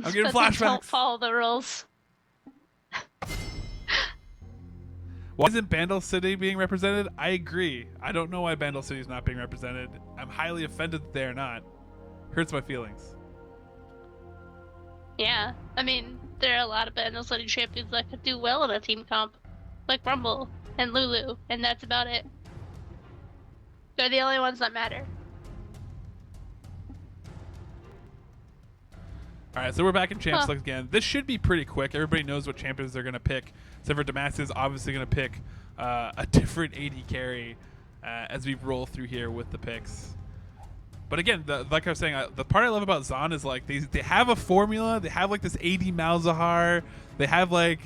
I'm getting but they don't flashbacks. follow the rules. Why isn't Bandle City being represented? I agree. I don't know why Bandle City is not being represented. I'm highly offended that they are not. Hurts my feelings. Yeah, I mean, there are a lot of Bandle City champions that could do well in a team comp, like Rumble and Lulu, and that's about it. They're the only ones that matter. All right, so we're back in Champs Huh. League again. This should be pretty quick. Everybody knows what champions they're going to pick. Except for Damacy is obviously going to pick a different AD carry as we roll through here with the picks. But again, like I was saying, the part I love about Zon is like they have a formula. They have like this AD Malzahar. They have like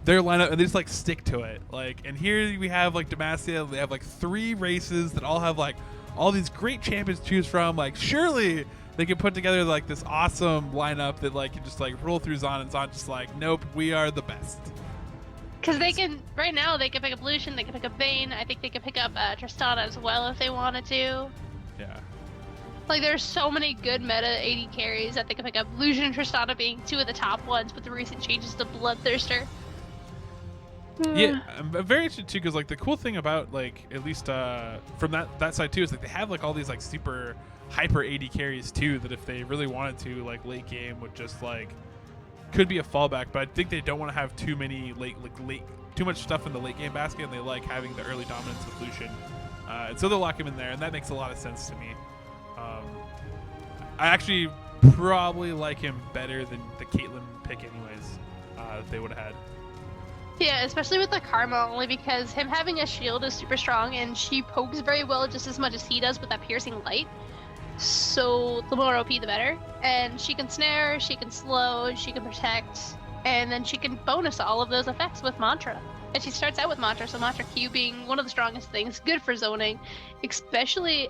their lineup, and they just like stick to it. Like, and here we have like Demacia. They have like 3 races that all have like all these great champions to choose from. Like, surely they can put together like this awesome lineup that like can just like roll through Zon, and Zon just like, nope, we are the best. Because they can, right now, they can pick up Lucian, they can pick up Vayne, I think they can pick up Tristana as well if they wanted to. Yeah. Like, there's so many good meta AD carries that they can pick up. Lucian and Tristana being 2 of the top ones, with the recent changes to Bloodthirster. Yeah, I'm very interested too, because like the cool thing about like at least from that side too is like they have like all these like super hyper AD carries too that if they really wanted to like late game would just like could be a fallback. But I think they don't want to have too many late too much stuff in the late game basket, and they like having the early dominance with Lucian, and so they'll lock him in there, and that makes a lot of sense to me. I actually probably like him better than the Caitlyn pick anyways that they would have had. Yeah, especially with the Karma, only because him having a shield is super strong, and she pokes very well just as much as he does with that piercing light. So the more OP, the better. And she can snare, she can slow, she can protect, and then she can bonus all of those effects with Mantra. And she starts out with Mantra, so Mantra Q being one of the strongest things, good for zoning, especially,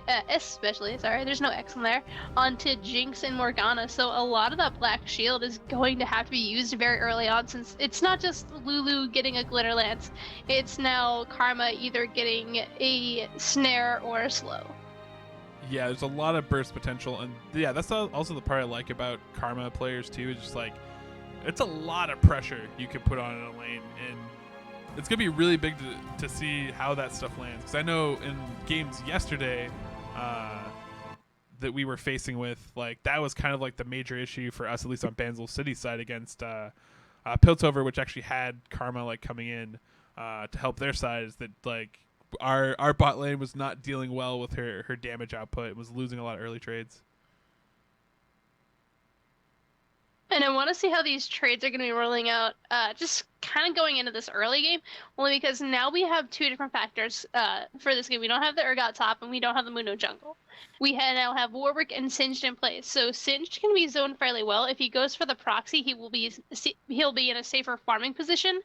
sorry, there's no X in there, onto Jinx and Morgana. So a lot of that Black Shield is going to have to be used very early on, since it's not just Lulu getting a Glitter Lance, it's now Karma either getting a snare or a slow. Yeah, there's a lot of burst potential, and yeah, that's also the part I like about Karma players too. Is just like it's a lot of pressure you can put on in a lane, and it's gonna be really big to see how that stuff lands. Because I know in games yesterday that we were facing with, like that was kind of like the major issue for us, at least on Banzel City side against Piltover, which actually had Karma like coming in to help their side. Is that like our bot lane was not dealing well with her damage output. It was losing a lot of early trades. And I want to see how these trades are going to be rolling out, just kind of going into this early game, only because now we have 2 different factors for this game. We don't have the Urgot top, and we don't have the Mundo jungle. We now have Warwick and Singed in place. So Singed can be zoned fairly well. If he goes for the proxy, he'll be in a safer farming position,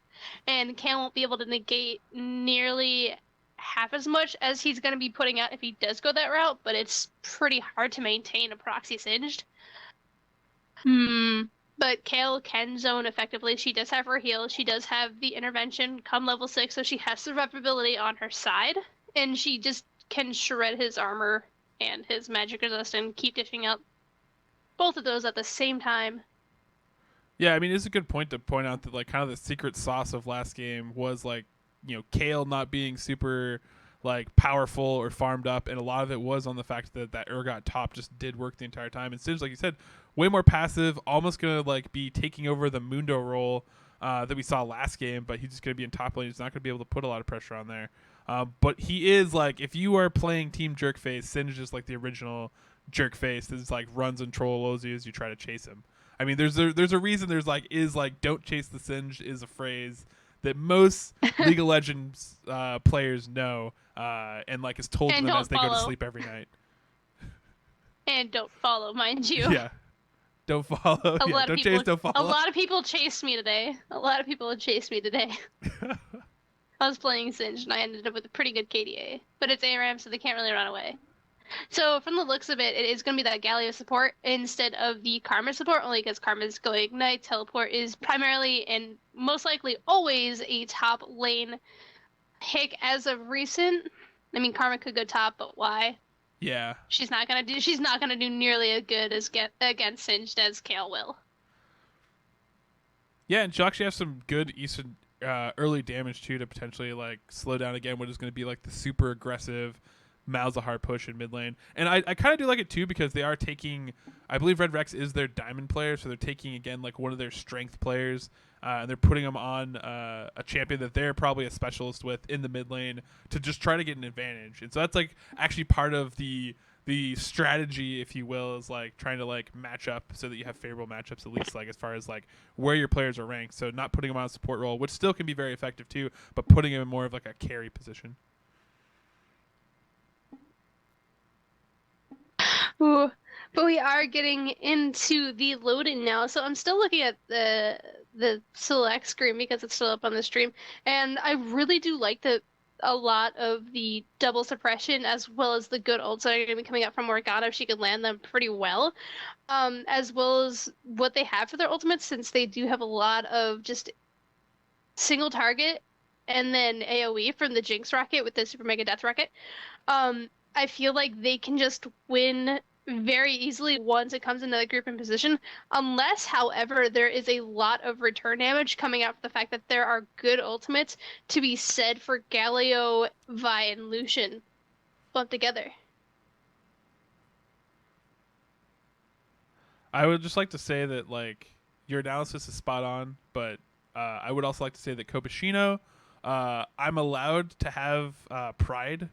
and Cam won't be able to negate nearly half as much as he's going to be putting out if he does go that route, but it's pretty hard to maintain a proxy Singed. But Kale can zone effectively. She does have her heal. She does have the intervention come level 6, so she has survivability on her side. And she just can shred his armor and his magic resist and keep dishing out both of those at the same time. Yeah, I mean, it's a good point to point out that like kind of the secret sauce of last game was like, you know, Kale not being super like powerful or farmed up, and a lot of it was on the fact that that Urgot top just did work the entire time. And Singe, like you said, way more passive, almost gonna like be taking over the Mundo role that we saw last game, but he's just gonna be in top lane. He's not gonna be able to put a lot of pressure on there. But he is like, if you are playing Team Jerkface, Singe is just like the original Jerkface that like runs and trolls you as you try to chase him. I mean, there's a reason there's like don't chase the Singe is a phrase that most League of Legends players know and like is told to them as they go to sleep every night. And don't follow, mind you. Yeah. Don't follow. Don't chase, don't follow. A lot of people chased me today. I was playing Singe and I ended up with a pretty good KDA. But it's ARAM, so they can't really run away. So from the looks of it, it is going to be that Galio support instead of the Karma support, only because Karma's going Ignite. Teleport is primarily and most likely always a top lane pick as of recent. I mean, Karma could go top, but why? Yeah. She's not gonna do nearly as good as against Singed as Kale will. Yeah, and she'll actually have some good Eastern early damage too to potentially like slow down again what is going to be like the super aggressive Malzahar push in mid lane. And I kind of do like it too because they are taking, I believe Red Rex is their diamond player, so they're taking again like one of their strength players, and they're putting them on a champion that they're probably a specialist with in the mid lane to just try to get an advantage. And so that's like actually part of the strategy, if you will, is like trying to like match up so that you have favorable matchups at least like as far as like where your players are ranked. So not putting them on a support role, which still can be very effective too, but putting them in more of like a carry position. Ooh, but we are getting into the loading now, so I'm still looking at the select screen because it's still up on the stream, and I really do like the a lot of the double suppression as well as the good ults that are going to be coming out from Morgana if she could land them pretty well, as well as what they have for their ultimates since they do have a lot of just single target and then AoE from the Jinx rocket with the Super Mega Death rocket. I feel like they can just win very easily once it comes into the group in position, unless, however, there is a lot of return damage coming out from the fact that there are good ultimates to be said for Galio, Vi, and Lucian bumped together. I would just like to say that like your analysis is spot on, but I would also like to say that Kobushino, I'm allowed to have pride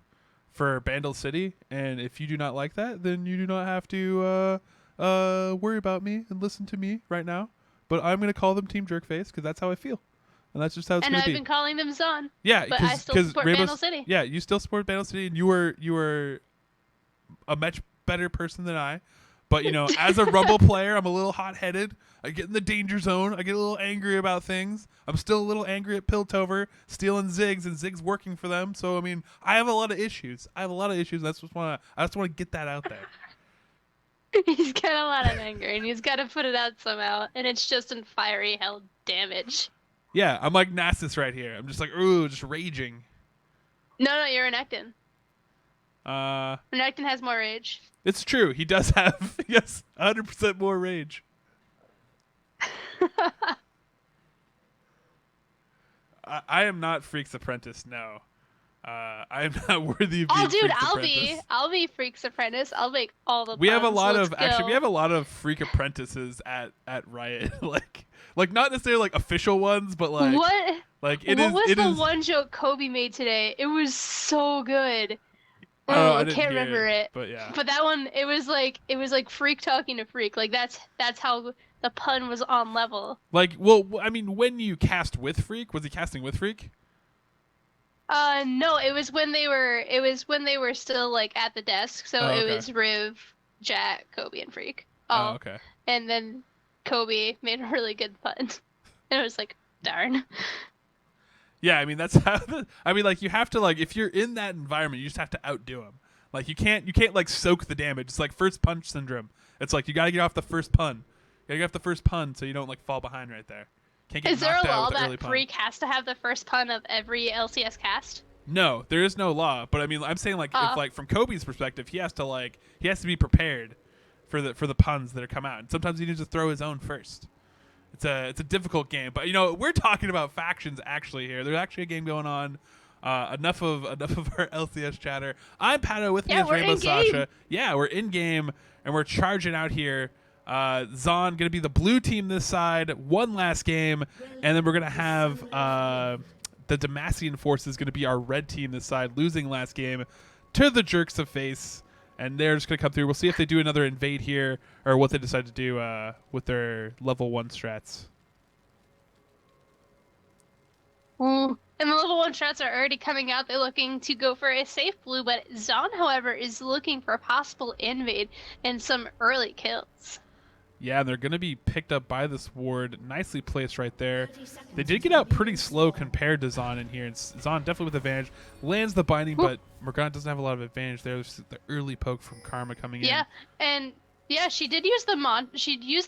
for Bandle City, and if you do not like that, then you do not have to worry about me and listen to me right now. But I'm gonna call them Team Jerkface because that's how I feel, and that's just how it's And gonna I've be. been calling them Zon, Yeah, but I still support Rainbow, Vandal City. yeah, you still support Bandle City, and you were a much better person than I. But as a Rumble player, I'm a little hot headed. I get in the danger zone. I get a little angry about things. I'm still a little angry at Piltover stealing Ziggs and Ziggs working for them. So I mean, I have a lot of issues. I have a lot of issues. I just want to get that out there. He's got a lot of anger, and he's got to put it out somehow, and it's just in fiery hell damage. Yeah, I'm like Nasus right here. I'm just like, ooh, just raging. No, you're an Ecton. Uh, An Ecton has more rage. it's true. He does have yes, 100% more rage. I am not Freak's Apprentice. No, I am not worthy of being Oh, dude, Freak's I'll Apprentice. be. I'll be Freak's Apprentice. I'll make all the We have a puns. lot Let's of actually. We go. have a lot of Freak Apprentices at Riot. like not necessarily like official ones, but What? like it What is was it the is. one joke Kobe made today? It was so good. I don't know. Oh, I I didn't can't hear remember it. but yeah. But that one, it was like freak talking to freak. Like that's how the pun was on level. Like, well, I mean, when you cast with Freak, was he casting with Freak? No, it was when they were still like at the desk. So Oh, it okay. was Riv, Jack, Kobe, and Freak. Oh, All, okay. and then Kobe made a really good pun. And it was like, darn. Yeah, I mean that's how. I mean, like you have to like if you're in that environment, you just have to outdo him. Like you can't like soak the damage. It's like first punch syndrome. It's like you got to get off the first pun. You got to get off the first pun so you don't like fall behind right there. Can't get Is there knocked a out law with the early that pun. Freak has to have the first pun of every LCS cast? No, there is no law. But I mean, I'm saying like if Uh, like from Kobe's perspective, he has to be prepared for the puns that are come out. And sometimes he needs to throw his own first. It's a difficult game, but we're talking about factions actually here. There's actually a game going on. Enough of our LCS chatter. I'm Pato. With me Yeah, is we're Rainbow in-game. Sasha. Yeah, we're in game and we're charging out here. Zon gonna be the blue team this side. One last game, and then we're gonna have the Demacian forces gonna be our red team this side, losing last game to the Jerks of Face. And they're just going to come through. We'll see if they do another invade here or what they decide to do with their level 1 strats. And the level 1 shots are already coming out. They're looking to go for a safe blue, but Zon, however, is looking for a possible invade and some early kills. Yeah, and they're going to be picked up by this ward. Nicely placed right there. They did get out pretty slow compared to Zon in here. And Zon definitely with advantage. Lands the binding, but Morgana doesn't have a lot of advantage there. There's the early poke from Karma coming in. Yeah, and yeah, she did use the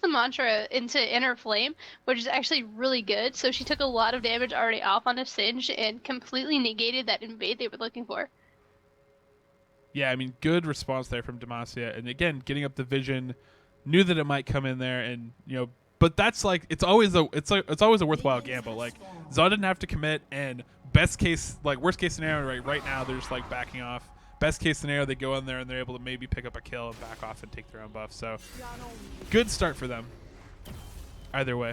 mantra into Inner Flame, which is actually really good. So she took a lot of damage already off on a Singe and completely negated that invade they were looking for. Yeah, I mean, good response there from Demacia. And again, getting up the vision, knew that it might come in there, and but that's like it's always a worthwhile gamble. Like Zon didn't have to commit, and best case, like worst case scenario, right now they're just like backing off. Best case scenario, they go in there and they're able to maybe pick up a kill and back off and take their own buff. So good start for them. Either way.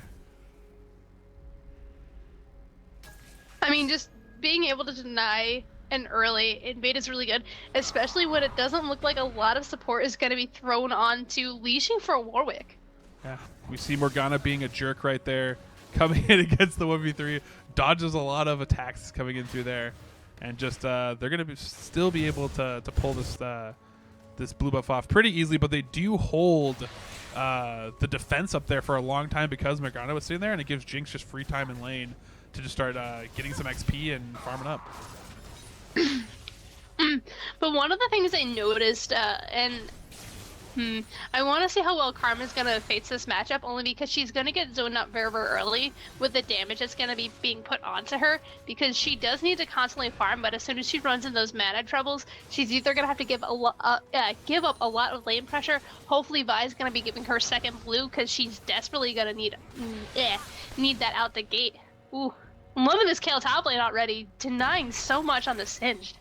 I mean, just being able to deny an early invade is really good, especially when it doesn't look like a lot of support is going to be thrown onto leashing for Warwick. Yeah, we see Morgana being a jerk right there, coming in against the 1v3, dodges a lot of attacks coming in through there, and just they're going to still be able to pull this this blue buff off pretty easily, but they do hold the defense up there for a long time because Morgana was sitting there, and it gives Jinx just free time in lane to just start getting some XP and farming up. But one of the things I noticed, I want to see how well Karma's going to face this matchup, only because she's going to get zoned up very, very early with the damage that's going to be being put onto her, because she does need to constantly farm, but as soon as she runs in those mana troubles, she's either going to have to give up a lot of lane pressure. Hopefully Vi's going to be giving her second blue, because she's desperately going to need that out the gate. Ooh, I'm loving this Kayle top lane already, denying so much on the Singed.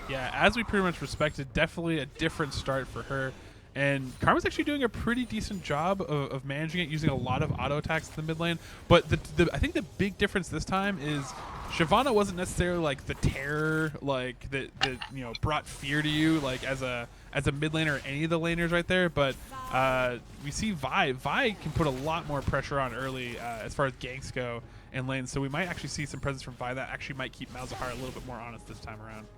Yeah, as we pretty much respected, definitely a different start for her. And Karma's actually doing a pretty decent job of managing it, using a lot of auto attacks in the mid lane. But I think the big difference this time is Shyvana wasn't necessarily like the terror, like that brought fear to you, like as a mid laner or any of the laners right there. But we see Vi can put a lot more pressure on early as far as ganks go in lanes. So we might actually see some presence from Vi that actually might keep Malzahar a little bit more honest this time around.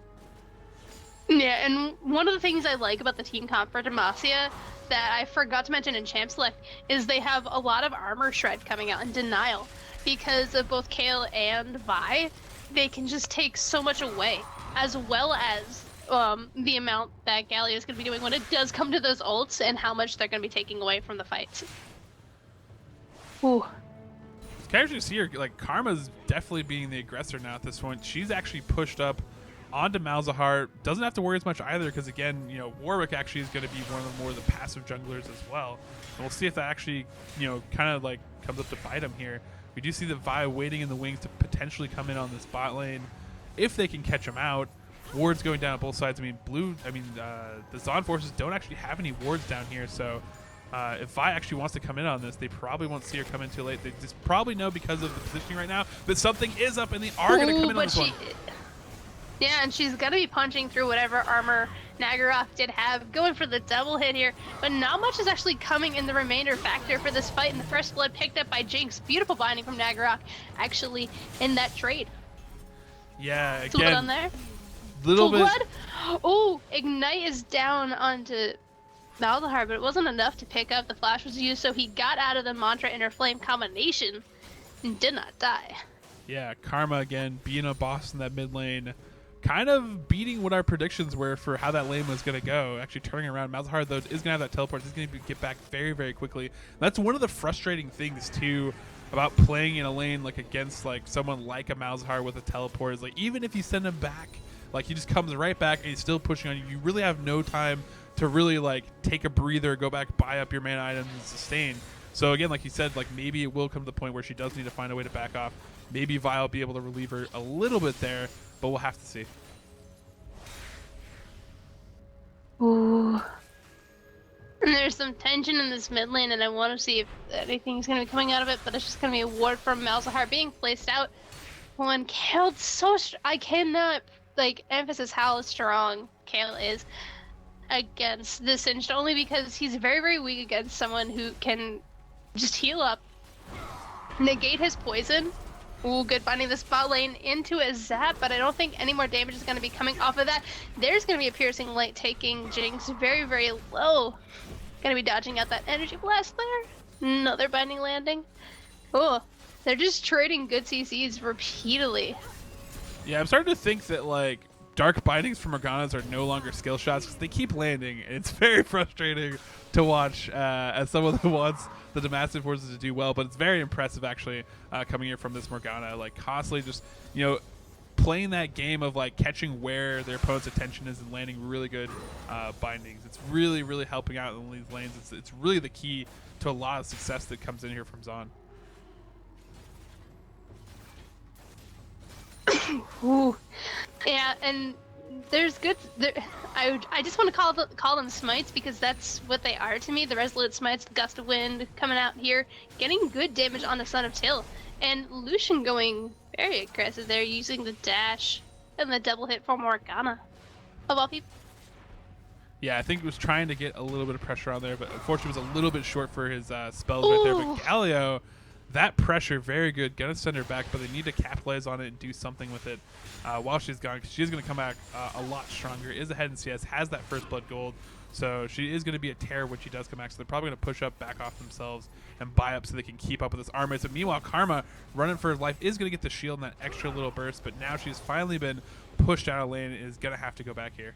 Yeah, and one of the things I like about the team comp for Demacia that I forgot to mention in Champ Select is they have a lot of armor shred coming out in Denial. Because of both Kayle and Vi, they can just take so much away, as well as the amount that Gallia is going to be doing when it does come to those ults and how much they're going to be taking away from the fights. Ooh. Characters you see her, like Karma's definitely being the aggressor now at this point. She's actually pushed up onto Malzahar. Doesn't have to worry as much either because, again, Warwick actually is going to be one of the passive junglers as well. And we'll see if that actually, kind of like comes up to bite him here. We do see the Vi waiting in the wings to potentially come in on this bot lane if they can catch him out. Wards going down on both sides. The Zon forces don't actually have any wards down here, so if Vi actually wants to come in on this, they probably won't see her come in too late. They just probably know because of the positioning right now that something is up and they are going to come in on this one. Yeah, and she's going to be punching through whatever armor Nagarath did have, going for the double hit here, but not much is actually coming in the remainder factor for this fight, and the first blood picked up by Jinx. Beautiful binding from Nagarath, actually, in that trade. Yeah, again, blood on there. Little Full bit. blood? Oh, Ignite is down onto Malzahar, but it wasn't enough to pick up. The flash was used, so he got out of the Mantra Inner Flame combination and did not die. Yeah, Karma, again, being a boss in that mid lane, kind of beating what our predictions were for how that lane was going to go. Actually turning around. Malzahar, though, is going to have that teleport. He's going to get back very, very quickly. That's one of the frustrating things, too, about playing in a lane like against like someone like a Malzahar with a teleport. Is like, even if you send him back, like he just comes right back and he's still pushing on you. You really have no time to really like take a breather, go back, buy up your mana items, and sustain. So again, like you said, like maybe it will come to the point where she does need to find a way to back off. Maybe Vi will be able to relieve her a little bit there, but we'll have to see. Ooh. And there's some tension in this mid lane, and I want to see if anything's going to be coming out of it, but it's just going to be a ward from Malzahar being placed out. When Kale's so I cannot emphasize how strong Kayle is against this Singed, only because he's very, very weak against someone who can just heal up, negate his poison. Ooh, good binding the spot lane into a zap, but I don't think any more damage is going to be coming off of that. There's going to be a piercing light taking Jinx very, very low. Going to be dodging out that energy blast there. Another binding landing. Oh, they're just trading good CCs repeatedly. Yeah, I'm starting to think that like dark bindings from Morganas are no longer skill shots because they keep landing. It's very frustrating to watch as someone that wants the Demacia forces to do well, but it's very impressive actually coming here from this Morgana, like constantly just playing that game of like catching where their opponent's attention is and landing really good bindings. It's really, really helping out in these lanes. It's really the key to a lot of success that comes in here from Zon. Ooh. Yeah, and there's good. I just want to call them smites because that's what they are to me. The resolute smites, the gust of wind coming out here, getting good damage on the Son of Till, and Lucian going very aggressive there, using the dash and the double hit for Morgana. Of all people. Yeah, I think he was trying to get a little bit of pressure on there, but unfortunately was a little bit short for his spells right there. But Galio, that pressure, very good. Gonna send her back, but they need to capitalize on it and do something with it while she's gone, because she's going to come back a lot stronger. Is ahead in CS, has that first blood gold, so she is going to be a terror when she does come back. So they're probably going to push up, back off themselves, and buy up so they can keep up with this armor. So meanwhile, Karma, running for her life, is going to get the shield in that extra little burst, but now she's finally been pushed out of lane and is going to have to go back here.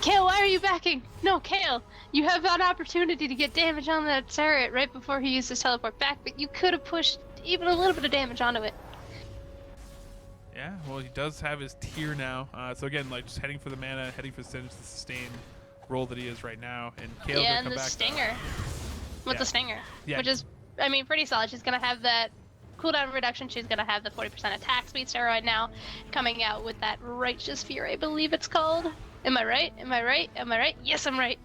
Kale, why are you backing? No, Kale, you have an opportunity to get damage on that turret right before he used his teleport back, but you could have pushed even a little bit of damage onto it. Yeah, well, he does have his tier now. So again, like just heading for the mana, heading for the sustain role that he is right now. And Kale's yeah, gonna and come the back. stinger. With the stinger. Yeah. Which is, I mean, pretty solid. She's going to have that cooldown reduction. She's going to have the 40% attack speed steroid now, coming out with that Righteous Fury, I believe it's called. Am I right? Am I right? Am I right? Yes, I'm right.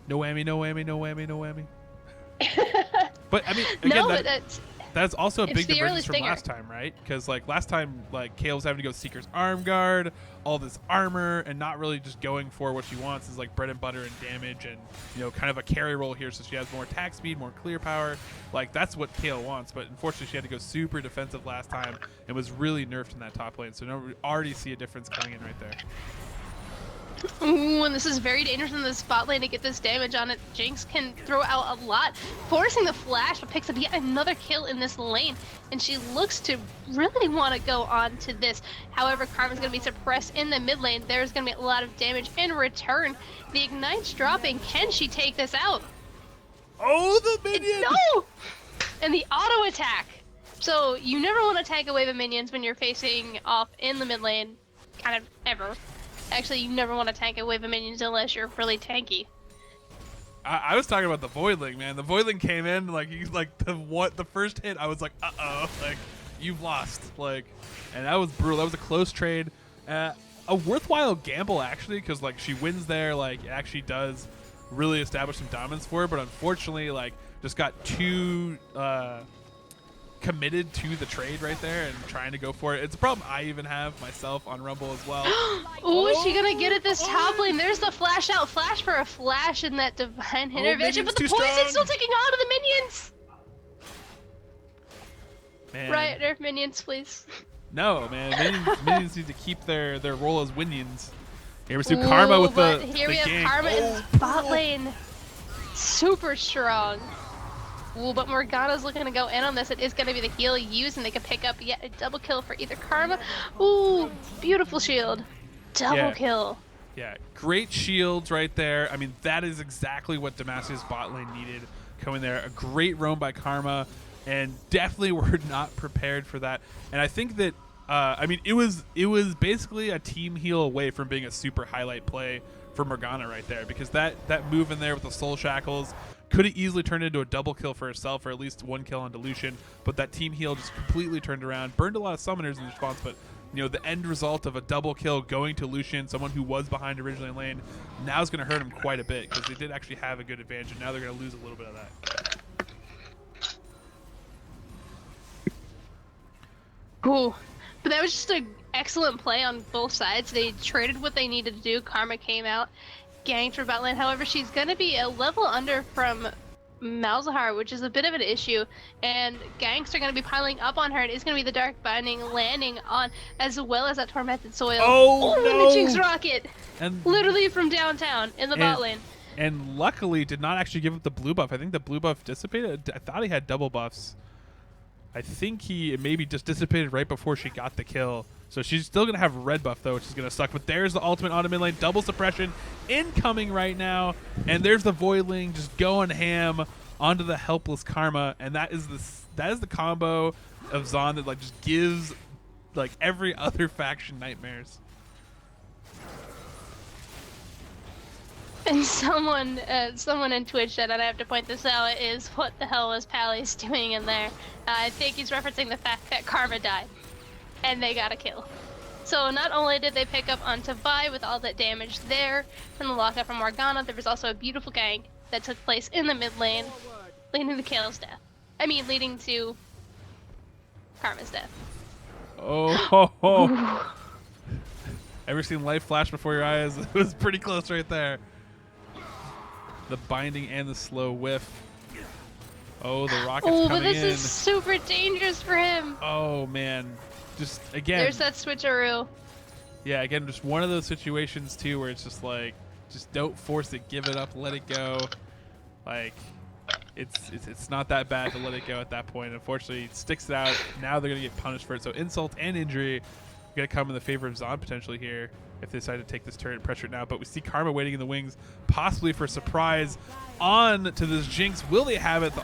No whammy, no whammy, no whammy, no whammy. But I mean, again, no, that's also a big divergence from stinger. last time, right? Because like last time, like Kale was having to go Seeker's Arm Guard, all this armor, and not really just going for what she wants is like bread and butter and damage, and kind of a carry role here, so she has more attack speed, more clear power. Like that's what Kale wants, but unfortunately she had to go super defensive last time and was really nerfed in that top lane. So now we already see a difference coming in right there. Ooh, and this is very dangerous in the spot lane to get this damage on it. Jinx can throw out a lot, forcing the flash, but picks up yet another kill in this lane. And she looks to really want to go on to this. However, Karma's going to be suppressed in the mid lane. There's going to be a lot of damage in return. The Ignite's dropping. Can she take this out? Oh, the minion! No! And the auto attack. So you never want to tank a wave of minions when you're facing off in the mid lane, kind of ever. Actually, you never want to tank a wave of minions unless you're really tanky. I was talking about the Voidling, man. The Voidling came in the first hit. I was like, like you've lost, and that was brutal. That was a close trade, a worthwhile gamble actually, because like she wins there. It actually does really establish some dominance for her, but unfortunately, just got too committed to the trade right there and trying to go for it. It's a problem I even have myself on Rumble as well. Ooh, is she gonna get at this top lane? There's the flash out, flash for a flash in that divine intervention, but the poison's still taking out of the minions. Man. Right, nerf minions, please. No, man, minions need to keep their role as winions. Here we see Karma with the here we have gank. Karma in bot lane, super strong. Ooh, but Morgana's looking to go in on this. It is going to be the heal used, and they can pick up yet a double kill for either Karma. Ooh, beautiful shield. Double kill. Yeah, great shields right there. I mean, that is exactly what Demacia's bot lane needed coming there. A great roam by Karma, and definitely were not prepared for that. And I think that, I mean, it was basically a team heal away from being a super highlight play for Morgana right there, because that move in there with the Soul Shackles could have easily turned into a double kill for herself, or at least one kill on Dilution, but that team heal just completely turned around, burned a lot of summoners in response, but the end result of a double kill going to Lucian, someone who was behind originally in lane, now is going to hurt him quite a bit, because they did actually have a good advantage, and now they're going to lose a little bit of that. Cool. But that was just an excellent play on both sides. They traded what they needed to do. Karma came out, ganked for bot lane. However, she's going to be a level under from Malzahar, which is a bit of an issue. And ganks are going to be piling up on her. It is going to be the Dark Binding landing on, as well as that Tormented Soil. Oh, and no! the Jinx Rocket! And literally from downtown in the bot lane. And luckily did not actually give up the blue buff. I think the blue buff dissipated. I thought he had double buffs. I think he maybe just dissipated right before she got the kill. So she's still going to have red buff, though, which is going to suck. But there's the ultimate on the mid lane. Double suppression incoming right now. And there's the Voidling just going ham onto the helpless Karma. And that is the combo of Zon that just gives every other faction nightmares. And someone in Twitch said, and I have to point this out, is what the hell was Pally's doing in there? I think he's referencing the fact that Karma died, and they got a kill. So not only did they pick up onto Vi with all that damage there from the lockup from Morgana, there was also a beautiful gank that took place in the mid lane, leading to Kale's death. I mean, leading to Karma's death. Oh, ho, ho. Ever seen life flash before your eyes? It was pretty close right there. The binding and the slow whiff. Oh, the rocket's coming in. Oh, but this is super dangerous for him. Oh, man. Just, again. There's that switcheroo. Yeah, again, just one of those situations, too, where it's just like, just don't force it. Give it up. Let it go. Like, it's not that bad to let it go at that point. Unfortunately, it sticks it out. Now they're going to get punished for it. So insult and injury going to come in the favor of Zon potentially here if they decide to take this turret and pressure it now. But we see Karma waiting in the wings, possibly for a surprise on to this Jinx. Will they have it? The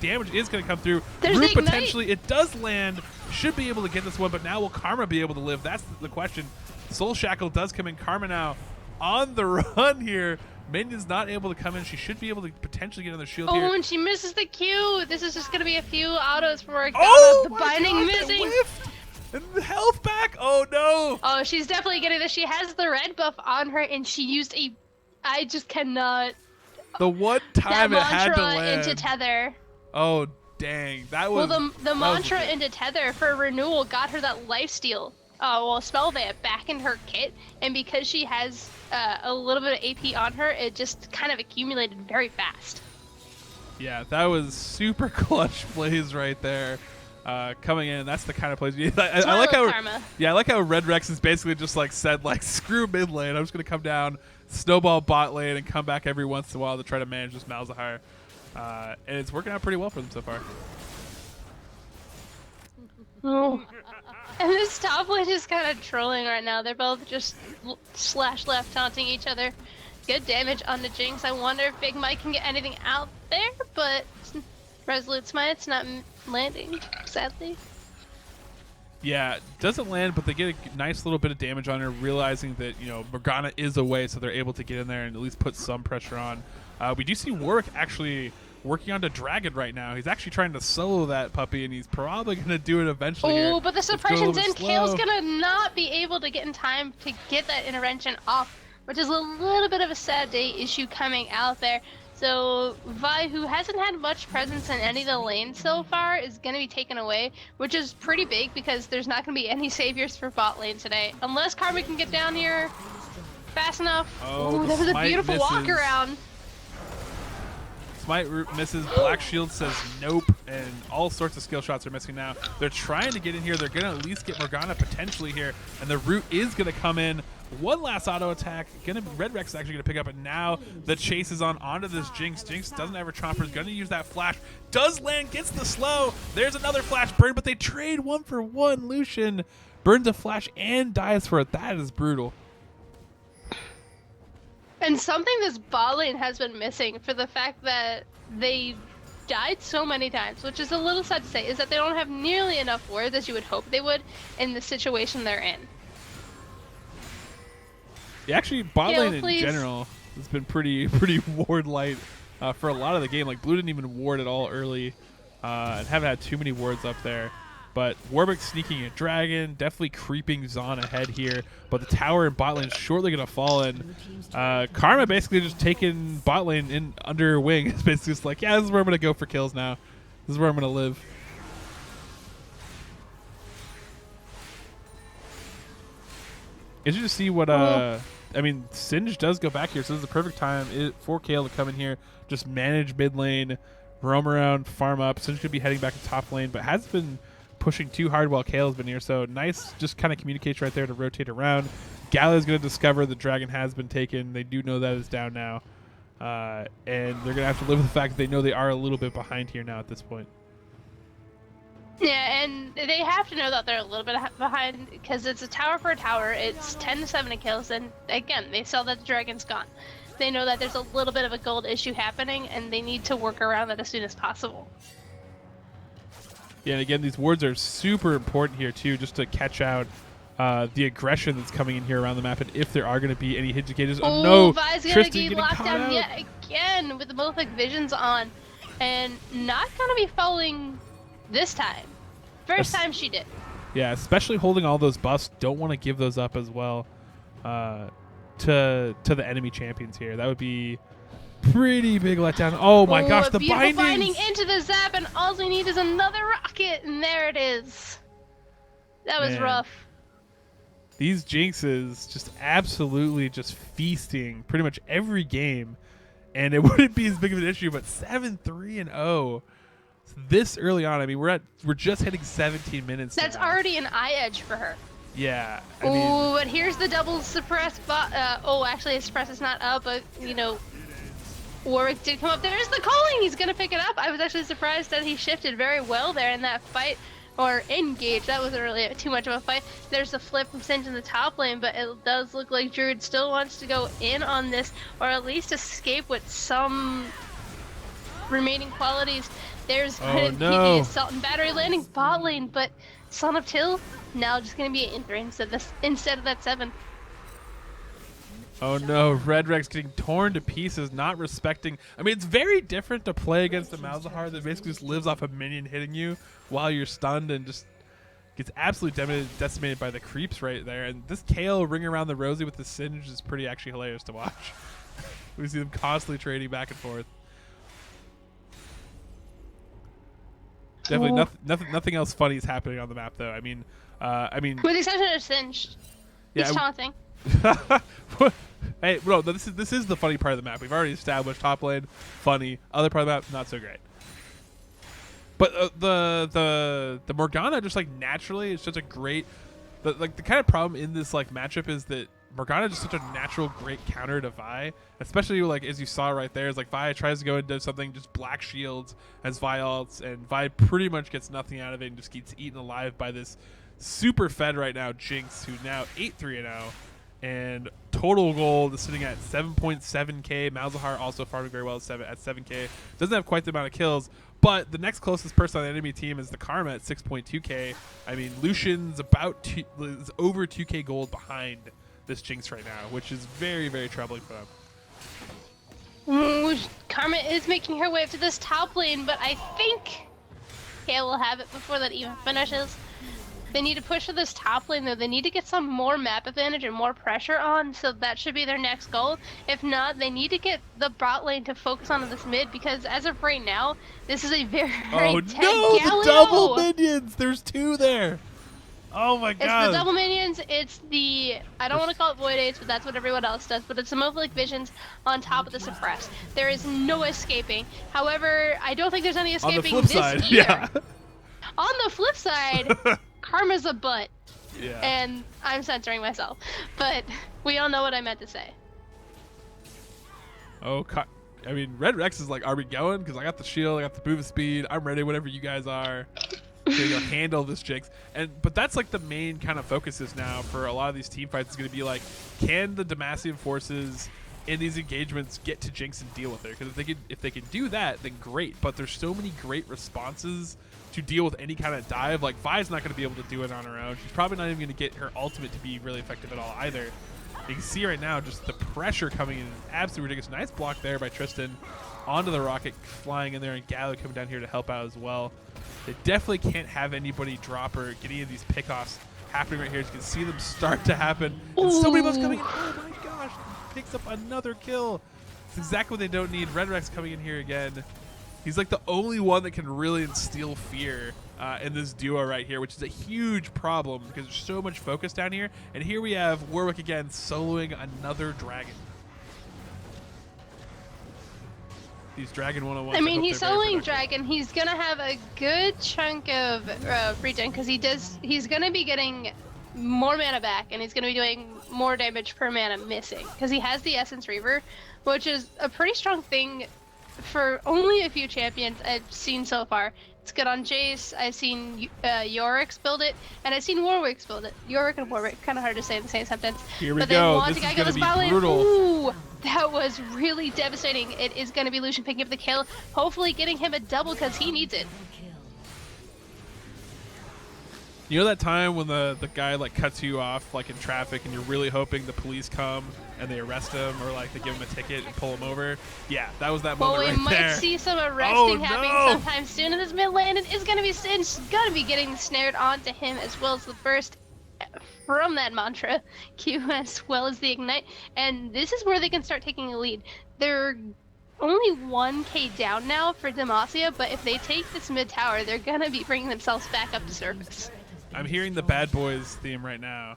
damage is going to come through. Root potentially. It does land. Should be able to get this one, but now will Karma be able to live? That's the question. Soul Shackle does come in. Karma now on the run here. Minion's not able to come in. She should be able to potentially get on the shield here. Oh, and she misses the Q. This is just going to be a few autos for Morgana. Oh, the binding missing. And the health back. Oh, no. Oh, she's definitely getting this. She has the red buff on her, and she used a... I just cannot... The one time it had to land. Into tether. Oh, dang. That was... Well, the mantra into tether for renewal got her that lifesteal. Spell that back in her kit, and because she has a little bit of AP on her, it just kind of accumulated very fast. Yeah, that was super clutch plays right there. Coming in, that's the kind of plays. I like how Karma. Yeah, I like how Red Rex is basically just like said like screw mid lane. I'm just gonna come down, snowball bot lane, and come back every once in a while to try to manage this Malzahar. And it's working out pretty well for them so far. Oh. And this top lane is kind of trolling right now. They're both just slash left taunting each other. Good damage on the Jinx. I wonder if Big Mike can get anything out there, but Resolute Smite's not landing, sadly. Yeah, doesn't land, but they get a nice little bit of damage on her, realizing that, you know, Morgana is away, so they're able to get in there and at least put some pressure on. We do see Warwick actually working on the Dragon right now. He's actually trying to solo that puppy, and he's probably going to do it eventually. Oh, but the suppression's in. Kale's going to not be able to get in time to get that intervention off, which is a little bit of a sad day issue coming out there. So Vi, who hasn't had much presence in any of the lanes so far, is going to be taken away, which is pretty big because there's not going to be any saviors for bot lane today. Unless Karma can get down here fast enough. Oh, that was a beautiful walk around. Smite misses. Black Shield says nope, and all sorts of skill shots are missing now. They're trying to get in here. They're going to at least get Morgana potentially here, and the root is going to come in. One last auto attack. Red Rex is actually going to pick up, and now the chase is on onto this Jinx. Jinx doesn't have her chopper. Is going to use that flash. Does land, gets the slow. There's another flash burn, but they trade 1-for-1. Lucian burns a flash and dies for it. That is brutal. And something this bot lane has been missing for the fact that they died so many times, which is a little sad to say, is that they don't have nearly enough wards as you would hope they would in the situation they're in. Yeah, actually, bot lane in general has been pretty ward light for a lot of the game. Like, Blue didn't even ward at all early and haven't had too many wards up there. But Warwick sneaking a dragon, definitely creeping Zon ahead here. But the tower in bot lane is shortly going to fall in. Karma basically just taking bot lane in under her wing. It's basically just like, yeah, this is where I'm going to go for kills now. This is where I'm going to live. Interesting to see what I mean, Singe does go back here, so this is the perfect time for Kale to come in here, just manage mid lane, roam around, farm up. Singe could be heading back to top lane, but hasn't been pushing too hard while Kale's been here, so nice just kind of communication right there to rotate around. Gala's going to discover the dragon has been taken. They do know that it's down now, and they're going to have to live with the fact that they know they are a little bit behind here now at this point. Yeah, and they have to know that they're a little bit behind because it's a tower for a tower. It's 10-7 kills, and again, they saw that the dragon's gone. They know that there's a little bit of a gold issue happening, and they need to work around that as soon as possible. Yeah, and again, these wards are super important here too, just to catch out the aggression that's coming in here around the map, and if there are going to be any hit indicators. Oh, no, Vi's gonna Tristan get getting locked caught down out. yet again with both like visions on, and not gonna be falling this time. First time she did. Yeah, especially holding all those buffs. Don't want to give those up as well to the enemy champions here. That would be pretty big letdown. Oh my gosh, the beautiful bindings! binding into the zap, and all we need is another rocket, and there it is. That was Man. rough. These Jinxes just absolutely just feasting pretty much every game, and it wouldn't be as big of an issue. But 7-3-0 this early on. I mean, we're just hitting 17 minutes. That's now. already an eye edge for her. Yeah. Oh, but here's the double suppress. Oh, actually, the suppress is not up, but you know, Warwick did come up. There's the calling. He's gonna pick it up. I was actually surprised that he shifted very well there in that fight. Or engage. That wasn't really too much of a fight. There's the flip from Singe in the top lane, but it does look like Druid still wants to go in on this, or at least escape with some remaining qualities. There's going to be the assault and battery landing bot lane, but Son of Till now just going to be an Inthra instead of that 7. Oh no, Red Rex getting torn to pieces, not respecting. I mean, it's very different to play against a Malzahar that basically just lives off a minion hitting you while you're stunned and just gets absolutely decimated by the creeps right there. And this Kale ring around the Rosie with the Singe is pretty actually hilarious to watch. We see them constantly trading back and forth. Definitely nothing else funny is happening on the map though. I mean, with the exception of Singe, he's taunting. Hey, bro, this is the funny part of the map. We've already established top lane, funny. Other part of the map, not so great. But the Morgana just like naturally is such a great, the kind of problem in this like matchup is that Morgana is just such a natural great counter to Vi, especially like as you saw right there. Is like Vi tries to go into something, just black shields as Vi ults, and Vi pretty much gets nothing out of it and just gets eaten alive by this super fed right now Jinx, who now 8-3-0. And total gold is sitting at 7.7k. Malzahar also farming very well at 7k. Doesn't have quite the amount of kills, but the next closest person on the enemy team is the Karma at 6.2k. I mean, Lucian's is over 2k gold behind this Jinx right now, which is very, very troubling for them. Karma is making her way up to this top lane, but I think Kale will have it before that even finishes. They need to push for this top lane, though. They need to get some more map advantage and more pressure on, so that should be their next goal. If not, they need to get the bot lane to focus on this mid, because as of right now, this is a very, very dead the double minions! There's 2 there! Oh my god! It's the double minions, it's the, I don't want to call it Void Aids, but that's what everyone else does, but it's the Moflick Visions on top of the Suppress. There is no escaping. However, I don't think there's any escaping on the flip side, either. yeah. On the flip side, Karma's a butt. Yeah. And I'm censoring myself. But we all know what I meant to say. Oh, I mean, Red Rex is like, are we going? Because I got the shield, I got the move speed, I'm ready, whatever you guys are. To handle this Jinx. But that's like the main kind of focuses now for a lot of these team fights is going to be like, can the Demacian forces in these engagements get to Jinx and deal with her? Because if they can do that, then great. But there's so many great responses to deal with any kind of dive. Like Vi's not going to be able to do it on her own. She's probably not even going to get her ultimate to be really effective at all either. You can see right now just the pressure coming in is absolutely ridiculous. Nice block there by Tristan onto the rocket, flying in there, and Gallo coming down here to help out as well. They definitely can't have anybody drop or get any of these pickoffs happening right here. As you can see them start to happen. And so many of us coming in. Oh my gosh. Picks up another kill. It's exactly what they don't need. Red Rex coming in here again. He's like the only one that can really instill fear in this duo right here, which is a huge problem because there's so much focus down here. And here we have Warwick again soloing another dragon. These Dragon 101. I mean, he's soloing Dragon. He's gonna have a good chunk of regen because he's gonna be getting more mana back, and he's gonna be doing more damage per mana missing because he has the Essence Reaver, which is a pretty strong thing for only a few champions I've seen so far. It's good on Jace. I've seen Yorick's build it, and I've seen Warwick's build it. Yorick and Warwick, kind of hard to say in the same sentence. Here we go. This is going to be brutal. Ooh, that was really devastating. It is going to be Lucian picking up the kill, hopefully getting him a double because he needs it. You know that time when the guy like cuts you off like in traffic and you're really hoping the police come and they arrest him or like they give him a ticket and pull him over? Yeah, that was that moment Well, we right might there. see some arresting Oh, happening no! sometime soon, and this mid lane is gonna be getting snared onto him as well as the burst from that mantra Q as well as the ignite, and this is where they can start taking a lead. They're only 1k down now for Demacia, but if they take this mid tower, they're gonna be bringing themselves back up to surface. I'm hearing the Bad Boys theme right now.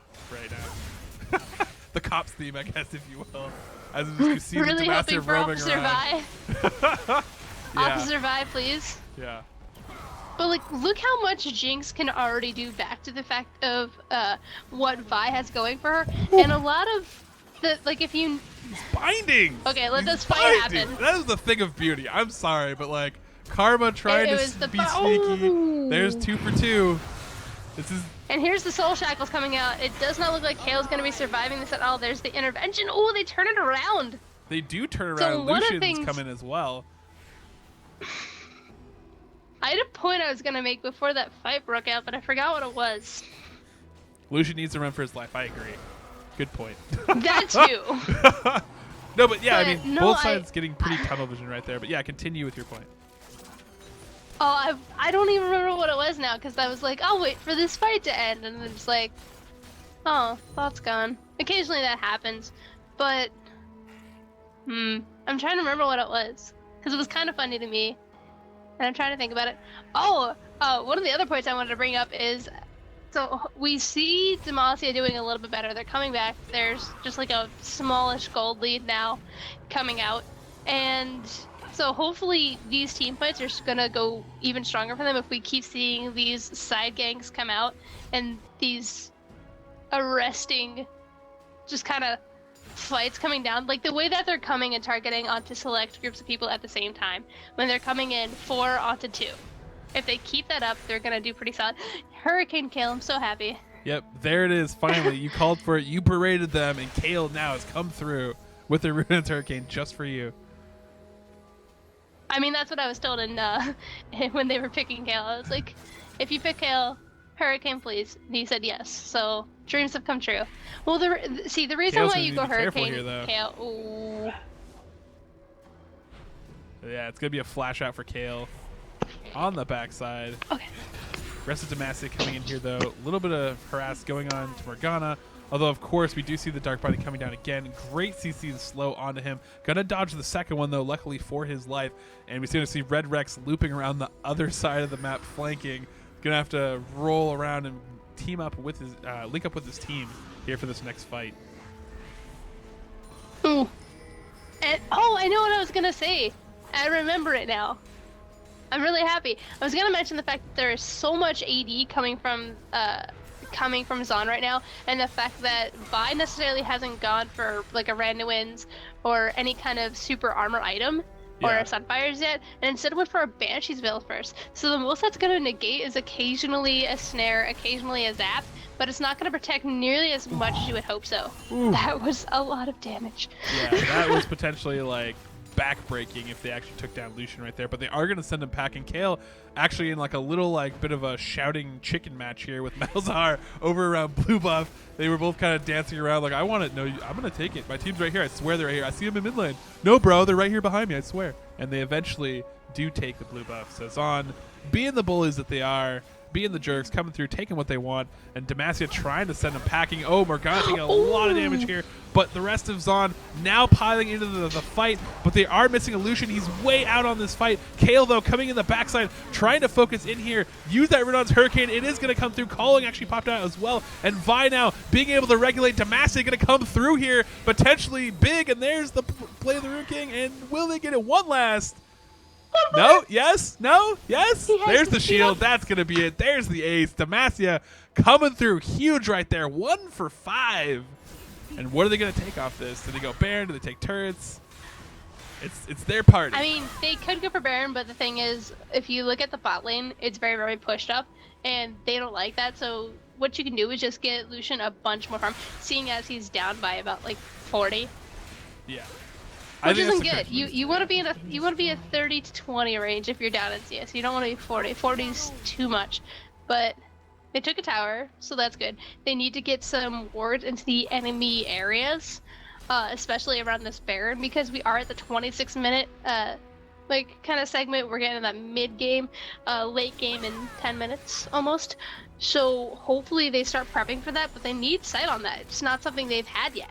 The cops theme, I guess, if you will. As you see Really the hoping Demacia for roaming Officer around. Vi. Yeah. Officer Vi, please. Yeah. But like, look how much Jinx can already do back to the fact of what Vi has going for her, and a lot of the like if you. Binding. Okay, let He's this fight binding. happen. That is the thing of beauty. I'm sorry, but like Karma trying It to was the be sneaky. Oh. There's 2 for 2. This is. And here's the Soul Shackles coming out. It does not look like Kale's going to be surviving this at all. There's the intervention. Oh, they turn it around. They do turn So around. one of the Lucian's things- come in as well. I had a point I was going to make before that fight broke out, but I forgot what it was. Lucian needs to run for his life. I agree. Good point. That too. No, but yeah, I But mean, no, both sides getting pretty tunnel vision right there. But yeah, continue with your point. Oh, I don't even remember what it was now, because I was like, I'll wait for this fight to end, and then it's like, oh, thought's gone. Occasionally that happens, but, I'm trying to remember what it was, because it was kind of funny to me, and I'm trying to think about it. Oh, one of the other points I wanted to bring up is, so we see Demacia doing a little bit better. They're coming back. There's just like a smallish gold lead now coming out, and so hopefully these team fights are gonna go even stronger for them if we keep seeing these side gangs come out and these arresting just kind of fights coming down, like the way that they're coming and targeting onto select groups of people at the same time when they're coming in 4 onto 2. If they keep that up, they're gonna do pretty solid. Hurricane Kale, I'm so happy. Yep, there it is. Finally, you called for it. You paraded them, and Kale now has come through with the Ruinous Hurricane just for you. I mean, that's what I was told in when they were picking Kale. I was like, if you pick Kale, Hurricane, please. And he said yes. So dreams have come true. Well, the reason Kale's why gonna you need go to be careful Hurricane, here, though. Kale. Ooh. Yeah, it's gonna be a flash out for Kale on the backside. Okay. Rest of Demacia coming in here, though. A little bit of harass going on to Morgana. Although, of course, we do see the Dark Body coming down again. Great CC and slow onto him. Gonna dodge the second one, though, luckily for his life. And we're going to see Red Rex looping around the other side of the map, flanking. Gonna have to roll around and team up with his, link up with his team here for this next fight. Ooh. And, oh, I know what I was gonna say. I remember it now. I'm really happy. I was gonna mention the fact that there is so much AD coming from Zon right now, and the fact that Vi necessarily hasn't gone for like a random wins or any kind of super armor item or Yeah. a Sunfires yet, and instead went for a Banshee's Veil first. So the most that's gonna negate is occasionally a snare, occasionally a zap, but it's not gonna protect nearly as much as you would hope so. Ooh. That was a lot of damage. Yeah, that was potentially like backbreaking if they actually took down Lucian right there. But they are going to send him packing. Kale actually in like a little like bit of a shouting chicken match here with Malzahar over around blue buff. They were both kind of dancing around like, I want it. No, I'm going to take it. My team's right here. I swear they're right here. I see them in mid lane. No, bro, they're right here behind me. I swear. And they eventually do take the blue buff. So Zon, being the bullies that they are, being the jerks, coming through, taking what they want, and Demacia trying to send them packing. Oh, Morgana taking a lot of damage here, but the rest of Zon now piling into the fight, but they are missing a Lucian. He's way out on this fight. Kale, though, coming in the backside, trying to focus in here, use that Redon's Hurricane. It is going to come through. Calling actually popped out as well, and Vi now being able to regulate. Demacia going to come through here, potentially big, and there's the play of the Rune King, and will they get it one last? No, yes, no, yes. There's the shield. That's going to be it. There's the ace. Demacia coming through huge right there. 1 for 5. And what are they going to take off this? Do they go Baron? Do they take turrets? It's their party. I mean, they could go for Baron, but the thing is, if you look at the bot lane, it's very, very pushed up, and they don't like that. So what you can do is just get Lucian a bunch more farm, seeing as he's down by about like 40. Yeah. Which isn't good. correct move. You want to be in a 30 to 20 range if you're down in CS. You don't want to be 40. 40 is too much. But They took a tower, so that's good. They need to get some wards into the enemy areas, especially around this Baron, because we are at the 26-minute kind of segment. We're getting that mid game, late game in 10 minutes almost. So hopefully they start prepping for that, but they need sight on that. It's not something they've had yet.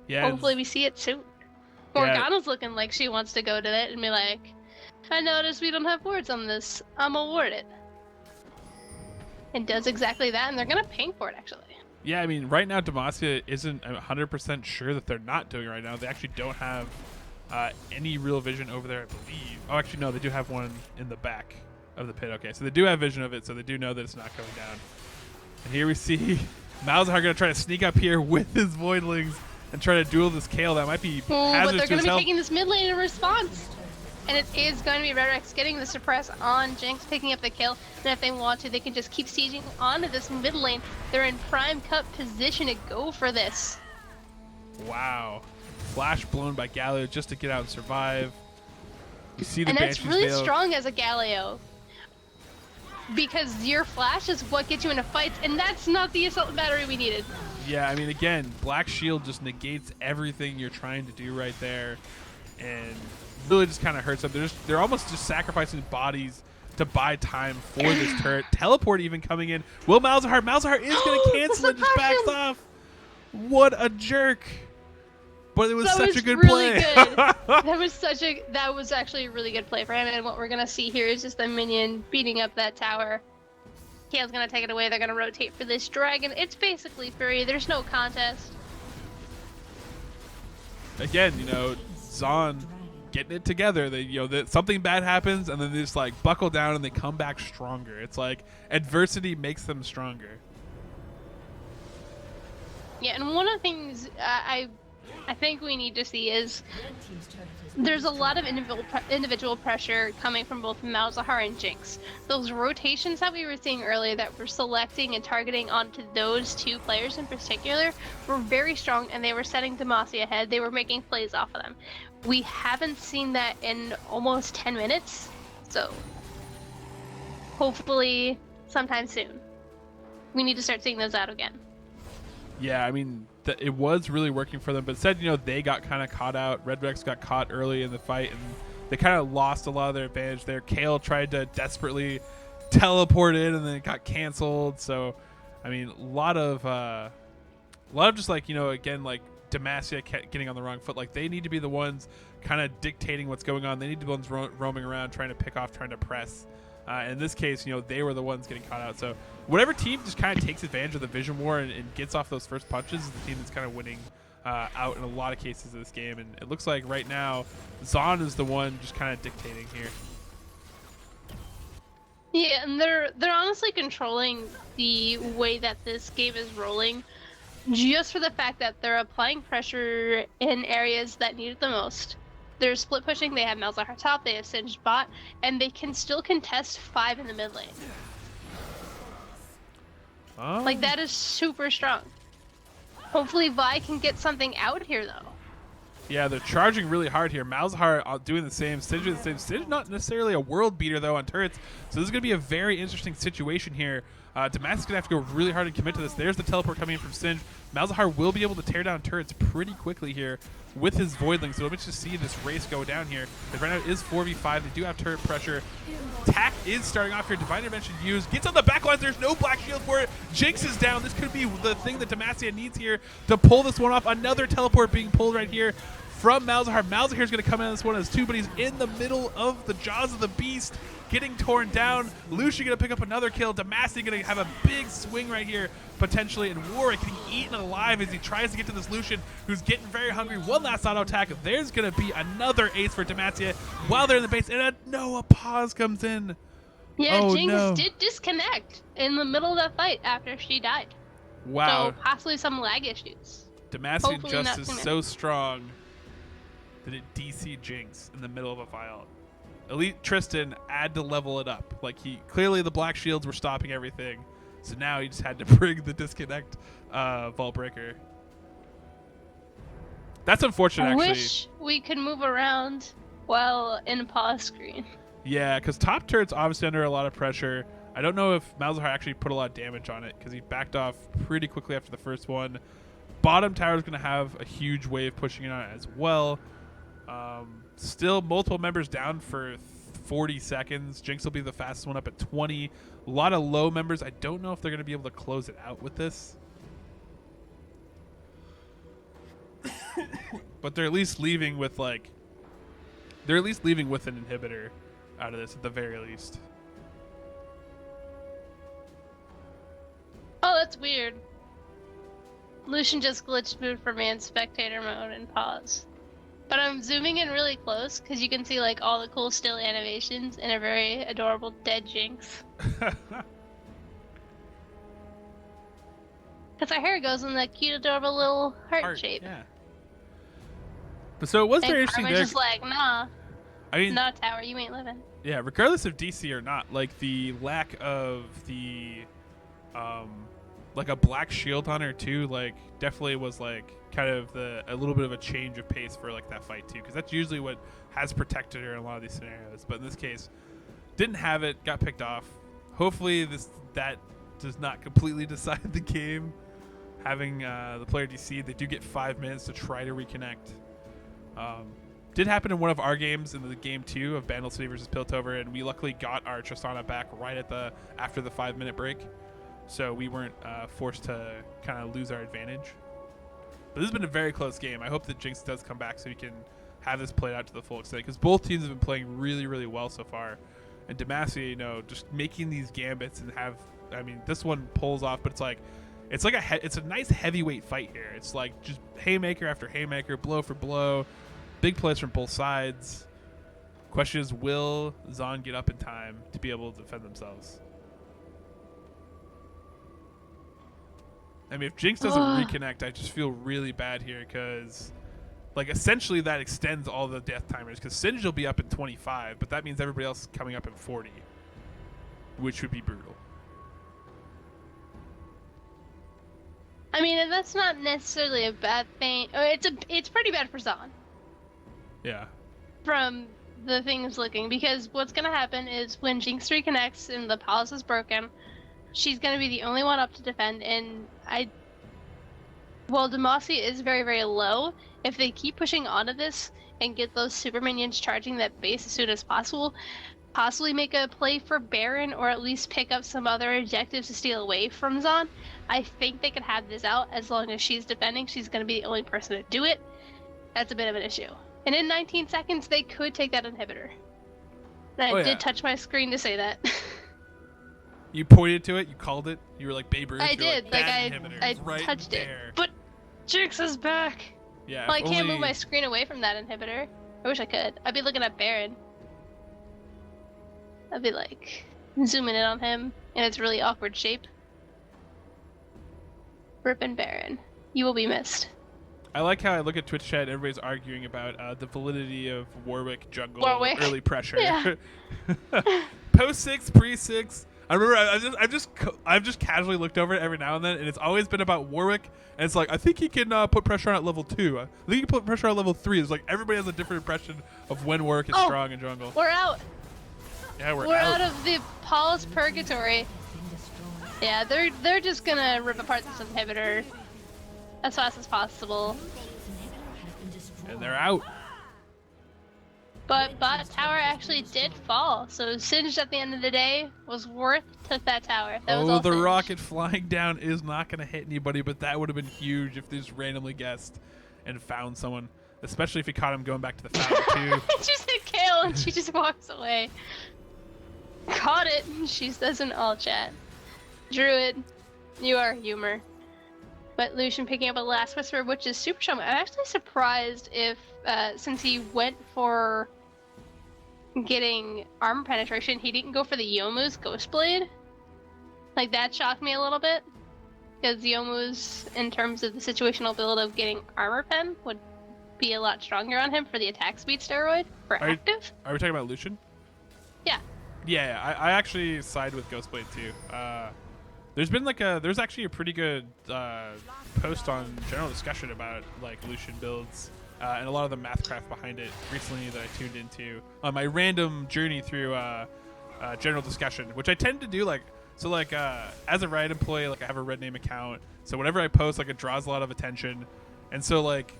Yeah. Hopefully we see it soon. Morgana's looking like she wants to go to it and be like, I noticed we don't have wards on this. I'm award it. And does exactly that, and they're gonna ping for it actually. Yeah, I mean, right now Demacia isn't 100% sure that they're not doing it right now. They actually don't have any real vision over there, I believe. Oh, actually, no, they do have one in the back of the pit. Okay, so they do have vision of it, so they do know that it's not going down. And here we see Malzahar going to try to sneak up here with his Voidlings and try to duel this Kale. That might be hazardous to his health. But they're going to be taking this mid lane in response. And it is going to be Red Rex getting the suppress on Jinx, picking up the kill. And if they want to, they can just keep sieging onto this mid lane. They're in prime cut position to go for this. Wow. Flash blown by Galio just to get out and survive. You see the and that's Banshee's really veil. strong as a Galio. Because your flash is what gets you into fights, and that's not the assault battery we needed. Yeah, I mean, again, Black Shield just negates everything you're trying to do right there. And really just kind of hurts them. They're almost just sacrificing bodies to buy time for this turret. Teleport even coming in. Will Malzahar? Malzahar is going to cancel it, just backs off. What a jerk. But it was such a good really play. Good. That was actually a really good play for him. And what we're going to see here is just the minion beating up that tower. Kale's going to take it away. They're going to rotate for this dragon. It's basically free. There's no contest. Again, Zon getting it together. They, something bad happens, and then they just like buckle down and they come back stronger. It's like adversity makes them stronger. Yeah, and one of the things I think we need to see is there's a lot of individual pressure coming from both Malzahar and Jinx. Those rotations that we were seeing earlier that were selecting and targeting onto those two players in particular were very strong, and they were setting Demacia ahead. They were making plays off of them. We haven't seen that in almost 10 minutes, so hopefully sometime soon. We need to start seeing those out again. Yeah, I mean, it was really working for them, but instead, they got kind of caught out. Red Rex got caught early in the fight, and they kind of lost a lot of their advantage there. Kale tried to desperately teleport in, and then it got canceled. So, I mean, a lot of just like, again, like Demacia getting on the wrong foot. Like, they need to be the ones kind of dictating what's going on. They need to be the ones roaming around, trying to pick off, trying to press. In this case, they were the ones getting caught out. So whatever team just kind of takes advantage of the vision war and gets off those first punches is the team that's kind of winning out in a lot of cases of this game. And it looks like right now, Zon is the one just kind of dictating here. Yeah, and they're honestly controlling the way that this game is rolling, just for the fact that they're applying pressure in areas that need it the most. They're split pushing, they have Malzahar top, they have Singed bot, and they can still contest 5 in the mid lane. Oh. Like, that is super strong. Hopefully Vi can get something out here, though. Yeah, they're charging really hard here. Malzahar doing the same. Singed doing the same. Singed not necessarily a world beater, though, on turrets. So this is going to be a very interesting situation here. Demacia's going to have to go really hard and commit to this. There's the teleport coming in from Singed. Malzahar will be able to tear down turrets pretty quickly here with his Voidlings. So let me just see this race go down here. Because right now it is 4v5. They do have turret pressure. Tack is starting off here. Divine Intervention used. Gets on the back lines. There's no Black Shield for it. Jinx is down. This could be the thing that Demacia needs here to pull this one off. Another teleport being pulled right here from Malzahar. Malzahar is going to come in on this one as two, but he's in the middle of the jaws of the beast, getting torn down. Lucia going to pick up another kill. Demacia going to have a big swing right here, potentially, and Warwick getting eaten alive as he tries to get to this Lucian, who's getting very hungry. One last auto attack. There's going to be another ace for Demacia while they're in the base, and a pause comes in. Yeah, oh, Jinx no. did disconnect in the middle of that fight after she died. Wow. So possibly some lag issues. Demacia just is so strong that it DC Jinx in the middle of a fight. Elite Tristan had to level it up. Like, clearly the Black Shields were stopping everything, so now he just had to bring the disconnect Vault Breaker. That's unfortunate, actually. I wish we could move around while in pause screen. Yeah, because top turret's obviously under a lot of pressure. I don't know if Malzahar actually put a lot of damage on it because he backed off pretty quickly after the first one. Bottom tower is going to have a huge wave pushing it on as well. Still multiple members down for 40 seconds. Jinx will be the fastest one up at 20. A lot of low members. I don't know if they're going to be able to close it out with this. But they're at least leaving with an inhibitor out of this at the very least. Oh, that's weird. Lucian just glitched moved from man spectator mode and pause. But I'm zooming in really close because you can see like all the cool still animations and a very adorable dead Jinx. Because her hair goes in that cute, adorable little heart shape. Yeah. But so it was very interesting. Karma's just like, nah. I mean, no tower, you ain't living. Yeah, regardless of DC or not, like the lack of the, like a black shield on her too, like definitely was like kind of a little bit of a change of pace for like that fight too, because that's usually what has protected her in a lot of these scenarios. But in this case, didn't have it, got picked off. Hopefully that does not completely decide the game. Having the player DC, they do get 5 minutes to try to reconnect. Did happen in one of our games in the game 2 of Bandle City versus Piltover, and we luckily got our Tristana back right after the 5-minute break, so we weren't forced to kind of lose our advantage. But this has been a very close game. I hope that Jinx does come back so we can have this played out to the full extent, because both teams have been playing really, really well so far. And Demacia, just making these gambits and this one pulls off, but it's a nice heavyweight fight here. It's like just haymaker after haymaker, blow for blow. Big plays from both sides. Question is, will Zon get up in time to be able to defend themselves? I mean, if Jinx doesn't reconnect, I just feel really bad here because, like, essentially that extends all the death timers because Singe will be up in 25, but that means everybody else is coming up in 40, which would be brutal. I mean, that's not necessarily a bad thing. It's pretty bad for Zon. Yeah. From the things looking, because what's gonna happen is when Jinx reconnects and the palace is broken, she's gonna be the only one up to defend. And Demacia is very, very low. If they keep pushing onto this and get those super minions charging that base as soon as possible, possibly make a play for Baron or at least pick up some other objectives to steal away from Zon, I think they could have this out. As long as she's defending, she's gonna be the only person to do it. That's a bit of an issue. And in 19 seconds, they could take that inhibitor. And I did touch my screen to say that. You pointed to it, you called it, you were like, Babe Ruth. I did, I right touched there. it. But Jinx is back! Yeah. Well, I can't move my screen away from that inhibitor. I wish I could. I'd be looking at Baron. I'd be like, zooming in on him in its really awkward shape. Rippin' Baron. You will be missed. I like how I look at Twitch chat and everybody's arguing about the validity of Warwick jungle early pressure. Yeah. Post 6, pre 6. I remember I've just casually looked over it every now and then, and it's always been about Warwick. And it's like, I think he can put pressure on at level 2. I think he can put pressure on level 3. It's like everybody has a different impression of when Warwick is strong in jungle. We're out. Yeah, we're out of the Paul's Purgatory. Yeah, they're just gonna rip apart this inhibitor as fast as possible. And they're out. But bot tower actually did fall, so Singed at the end of the day was worth that tower. That was all the Singed. rocket flying down is not going to hit anybody, but that would have been huge if they just randomly guessed and found someone, especially if he caught him going back to the fountain too. Just hit Kale and she just walks away. Caught it, she says in all chat. Druid, you are humor. But Lucian picking up a last whisper, which is super strong. I'm actually surprised if, since he went for getting armor penetration, he didn't go for the Yomu's Ghostblade. Like, that shocked me a little bit. Because Yomu's, in terms of the situational build of getting armor pen, would be a lot stronger on him for the attack speed steroid for active. Are we talking about Lucian? Yeah. Yeah, I actually side with Ghostblade too. There's actually a pretty good post on general discussion about like Lucian builds and a lot of the mathcraft behind it recently that I tuned into on my random journey through general discussion, which I tend to do as a Riot employee, like I have a Red Name account, so whenever I post, like it draws a lot of attention, and so like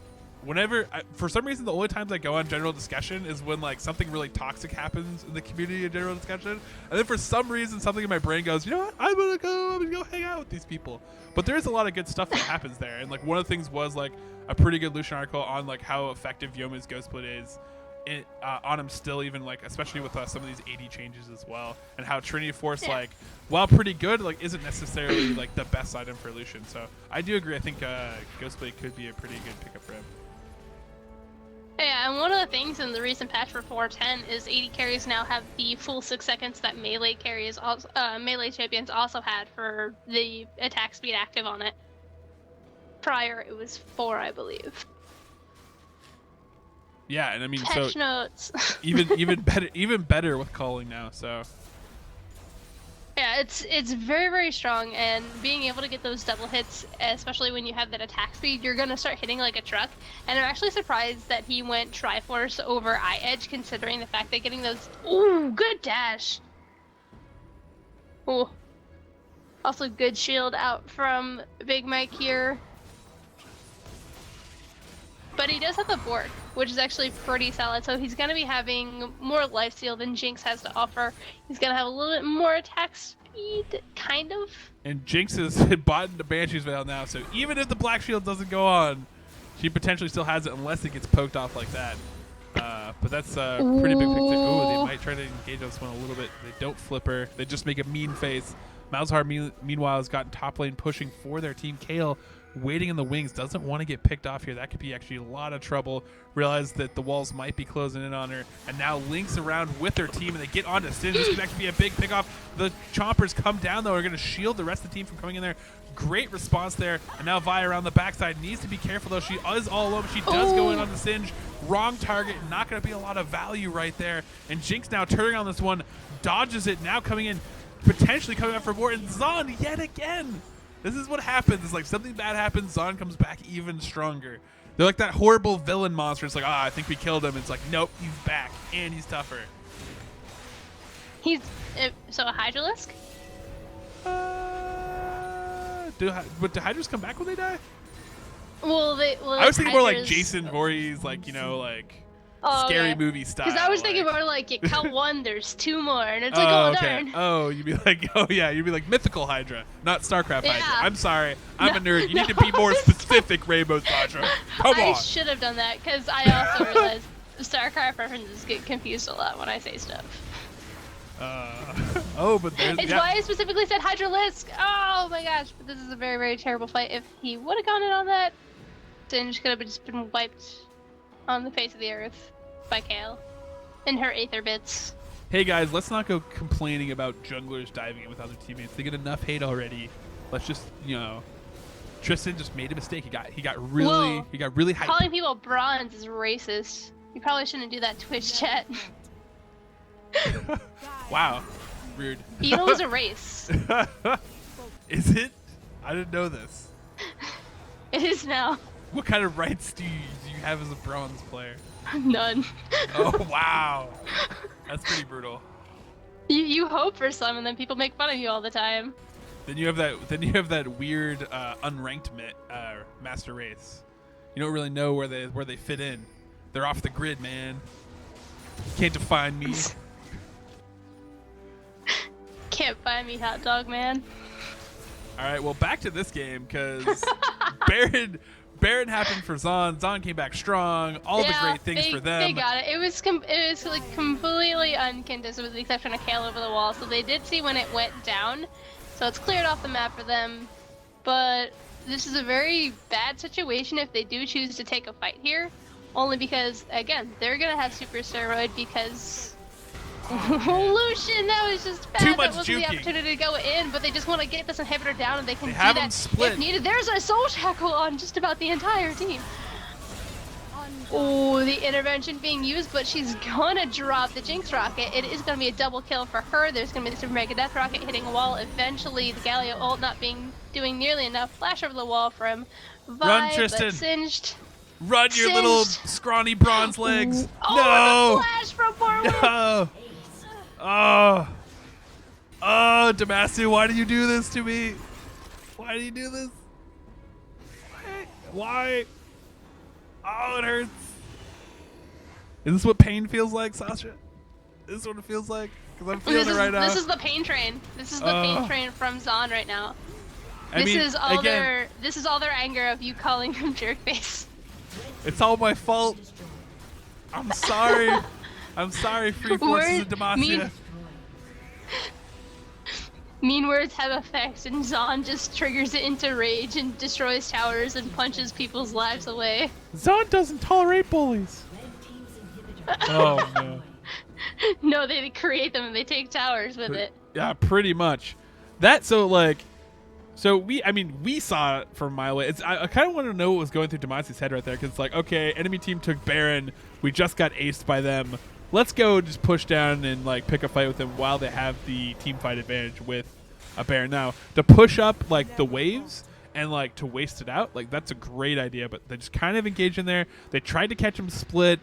for some reason the only times I go on general discussion is when like something really toxic happens in the community of general discussion, and then for some reason something in my brain goes, you know what, I'm gonna go hang out with these people. But there is a lot of good stuff that happens there, and like one of the things was like a pretty good Lucian article on like how effective Yoma's Ghost Split is on him still, even like especially with some of these AD changes as well, and how Trinity Force like while pretty good like isn't necessarily like the best item for Lucian. So I do agree. I think Ghostblade could be a pretty good pickup for him. Yeah, and one of the things in the recent patch for 410 is AD carries now have the full 6 seconds that melee carries also melee champions also had for the attack speed active on it. Prior it was 4, I believe. Yeah, and I mean, patch so notes. even better with calling now. So yeah, it's very, very strong, and being able to get those double hits, especially when you have that attack speed, you're gonna start hitting like a truck. And I'm actually surprised that he went Triforce over Eye Edge, considering the fact that getting those. Ooh, good dash. Ooh. Also, good shield out from Big Mike here. But he does have the Bork, which is actually pretty solid, so he's going to be having more lifesteal than Jinx has to offer. He's going to have a little bit more attack speed, kind of. And Jinx is bought into Banshee's Veil now, so even if the Black Shield doesn't go on, she potentially still has it unless it gets poked off like that. But that's a pretty big picture. Ooh, they might try to engage on this one a little bit. They don't flip her. They just make a mean face. Malzahar, meanwhile, has gotten top lane pushing for their team. Kale waiting in the wings, doesn't want to get picked off here. That could be actually a lot of trouble. Realize that the walls might be closing in on her, and now Link's around with their team, and they get onto Sin. This could actually be a big pick off. The Chompers come down, though, are going to shield the rest of the team from coming in there. Great response there, and now Vi around the backside needs to be careful, though. She is all alone. She does go in on the Singe. Wrong target, not going to be a lot of value right there. And Jinx now turning on this one, dodges it, now coming in, potentially coming up for more, and Zon yet again. This is what happens. It's like something bad happens, Zon comes back even stronger. They're like that horrible villain monster. It's like, I think we killed him. It's like, nope, he's back, and he's tougher. He's so a Hydralisk? But do Hydras come back when they die? Well, I was thinking more like Jason Voorhees, like, you know, like scary movie style. Because I was thinking more like you count one, there's 2 more, and it's like, oh, okay. darn. Oh, you'd be like, you'd be like mythical Hydra, not StarCraft Hydra. I'm sorry, I'm No, a nerd. You no, need to be more specific, Rainbow Hydra. Come on. I should have done that, because I also realized StarCraft references get confused a lot when I say stuff. But there's... It's why I specifically said Hydralisk. Oh my gosh, but this is a very, very terrible fight. If he would have gone in on that, Singe could have just been wiped on the face of the earth by Kale and her Aether bits. Hey guys, let's not go complaining about junglers diving in with other teammates. They get enough hate already. Let's just, you know, Tristan just made a mistake. He got really hyped. Calling people bronze is racist. You probably shouldn't do that Twitch chat. Wow, weird. Beetle is a race. Is it? I didn't know this. It is now. What kind of rights do you have as a bronze player? None. Oh wow, that's pretty brutal. You hope for some, and then people make fun of you all the time. Then you have that weird unranked master race. You don't really know where they fit in. They're off the grid, man. Can't define me. Can't find me, hot dog man. All right, well, back to this game, because Baron happened for Zon. Zon came back strong. All the great things for them. They got it. It was like completely uncontested with the exception of Kale over the wall. So they did see when it went down. So it's cleared off the map for them. But this is a very bad situation if they do choose to take a fight here. Only because, again, they're going to have Super Steroid because... Lucian, that was just bad. Too much that wasn't juking. the opportunity to go in, but they just want to get this inhibitor down, and they can do have that them split. if needed. There's a soul shackle on just about the entire team. Oh, the intervention being used, but she's gonna drop the Jinx rocket. It is gonna be a double kill for her. There's gonna be the Super Mega Death Rocket hitting a wall. Eventually, the Galio ult not doing nearly enough. Flash over the wall from Vi, Run, Tristan. but singed. Run your little scrawny bronze legs. Oh, the flash from Borwick. No. Oh. Oh, Demacia, why do you do this to me? Why do you do this? Why? Oh, it hurts. Is this what pain feels like, Sasha? Is this what it feels like? Because I'm feeling it right now. This is the pain train. This is the pain train from Zon right now. This is all their anger of you calling him jerkface. It's all my fault. I'm sorry. I'm sorry, Free Forces of Demacia. Mean words have effects, and Zon just triggers it into rage and destroys towers and punches people's lives away. Zon doesn't tolerate bullies. Oh, no. No, they create them and they take towers with it. Yeah, pretty much. We saw it from my way. I kind of want to know what was going through Demacia's head right there, because it's like, okay, enemy team took Baron. We just got aced by them. Let's go just push down and like pick a fight with them while they have the team fight advantage with a Baron. Now, to push up like the waves and like to waste it out, like that's a great idea, but they just kind of engaged in there. They tried to catch him split.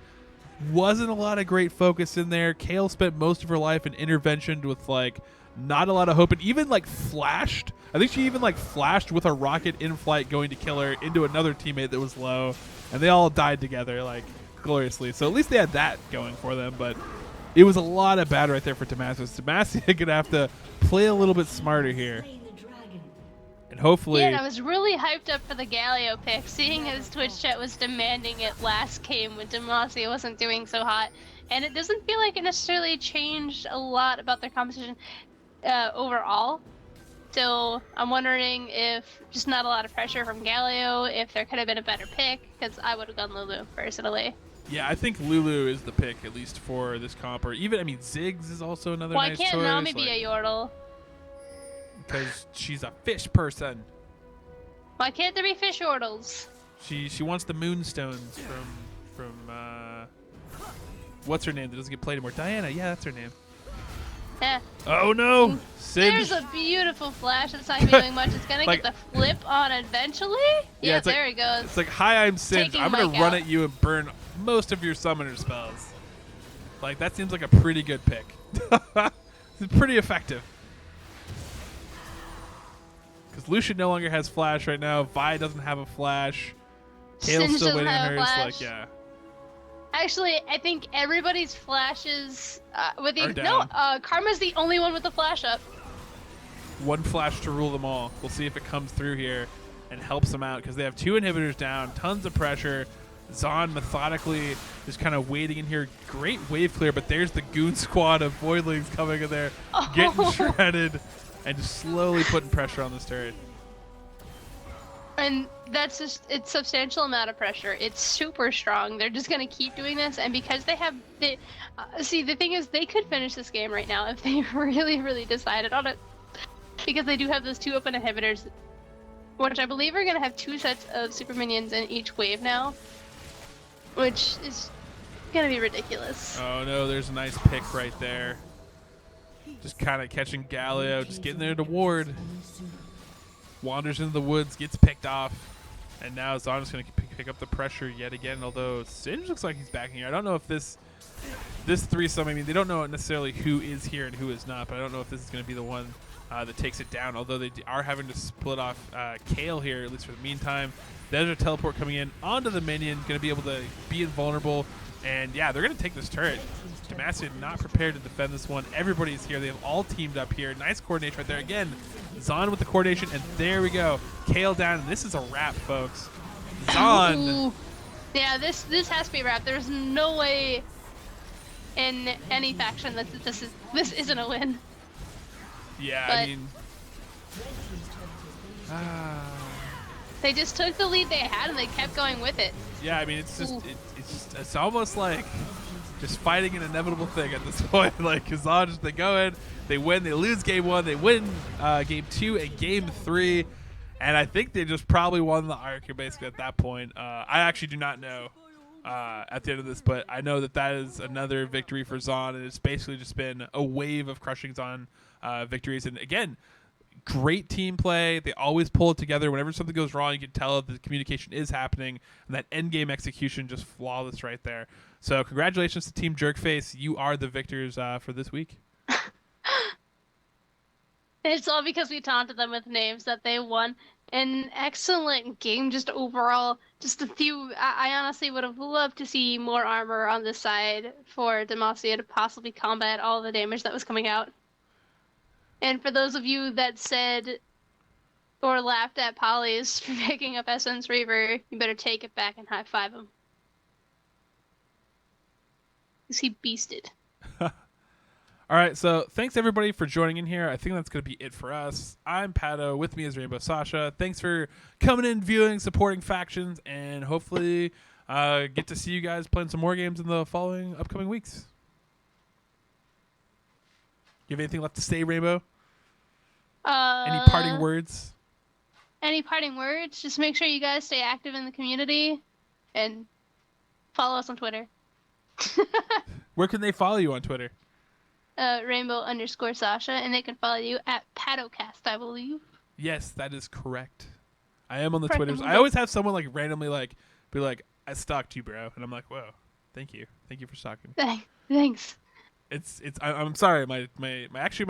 Wasn't a lot of great focus in there. Kayle spent most of her life in intervention with like not a lot of hope, and even like flashed. I think she even like flashed with a rocket in flight going to kill her into another teammate that was low, and they all died together like gloriously. So at least they had that going for them, but it was a lot of bad right there for Demacia. Demacia gonna have to play a little bit smarter here. And hopefully... Yeah, and I was really hyped up for the Galio pick, seeing as Twitch chat was demanding it last game when Demacia wasn't doing so hot. And it doesn't feel like it necessarily changed a lot about their composition overall. So I'm wondering if just not a lot of pressure from Galio, if there could have been a better pick, because I would have gone Lulu personally. Yeah, I think Lulu is the pick, at least for this comp. Or even, I mean, Ziggs is also another nice choice. Why can't Nami be a Yordle? Because she's a fish person. Why can't there be fish Yordles? She wants the moonstones from what's her name that doesn't get played anymore? Diana, yeah, that's her name. Yeah. Oh no! Sid. There's a beautiful flash that's not even doing much. It's gonna like, get the flip on eventually. Yeah, there he goes. It's like, hi, I'm Sid. I'm gonna run out at you and burn most of your summoner spells. Like, that seems like a pretty good pick. It's pretty effective. Because Lucian no longer has flash right now. Vi doesn't have a flash. Kayle's still waiting on hers. Like, yeah. Actually, I think everybody's flashes Karma's the only one with the flash up. One flash to rule them all. We'll see if it comes through here and helps them out, because they have 2 inhibitors down, tons of pressure. Zon methodically just kind of waiting in here. Great wave clear, but there's the goon squad of voidlings coming in there, getting shredded, and just slowly putting pressure on this turret. And that's just, it's substantial amount of pressure. It's super strong. They're just going to keep doing this, and because they have the the thing is, they could finish this game right now if they really decided on it, because they do have those 2 open inhibitors, which I believe are going to have 2 sets of super minions in each wave now, which is going to be ridiculous. Oh no, there's a nice pick right there. Just kind of catching Galio, just getting there to ward. Wanders into the woods, gets picked off, and now Zon is going to pick up the pressure yet again, although Singe looks like he's backing here. I don't know if this threesome, I mean, they don't know necessarily who is here and who is not, but I don't know if this is going to be the one that takes it down, although they are having to split off Kayle here, at least for the meantime. There's a teleport coming in onto the minion, going to be able to be invulnerable, and yeah, they're going to take this turret. Demacia not prepared to defend this one. Everybody's here. They have all teamed up here. Nice coordination right there. Again, Zon with the coordination, and there we go. Kayle down, and this is a wrap, folks. Zon. Ooh. Yeah, this has to be a wrap. There's no way in any faction that this isn't a win. Yeah, but I mean... they just took the lead they had, and they kept going with it. Yeah, I mean, it's just it's almost like just fighting an inevitable thing at this point. Like, Zon, just they go in, they win, they lose game 1, they win game 2 and game 3, and I think they just probably won the arc basically at that point. I actually do not know at the end of this, but I know that is another victory for Zon, and it's basically just been a wave of crushing Zon victories. And again, great team play. They always pull it together. Whenever something goes wrong, you can tell that the communication is happening, and that end game execution just flawless right there. So congratulations to Team Jerkface. You are the victors for this week. It's all because we taunted them with names that they won. An excellent game, just overall. Just a few. I honestly would have loved to see more armor on this side for Demacia to possibly combat all the damage that was coming out. And for those of you that said or laughed at Polly's for picking up Essence Reaver, you better take it back and high five him. Because he beasted. All right, so thanks everybody for joining in here. I think that's going to be it for us. I'm Pato. With me is Rainbow Sasha. Thanks for coming in, viewing, supporting factions, and hopefully get to see you guys playing some more games in the following upcoming weeks. You have anything left to say, Rainbow? Any parting words? Any parting words? Just make sure you guys stay active in the community and follow us on Twitter. Where can they follow you on Twitter? Rainbow_Sasha, and they can follow you at Patocast, I believe. Yes, that is correct. I am on the Correct. Twitters. I always have someone like randomly be like, I stalked you, bro, and I'm like, whoa, thank you for stalking. Thanks. I'm sorry, my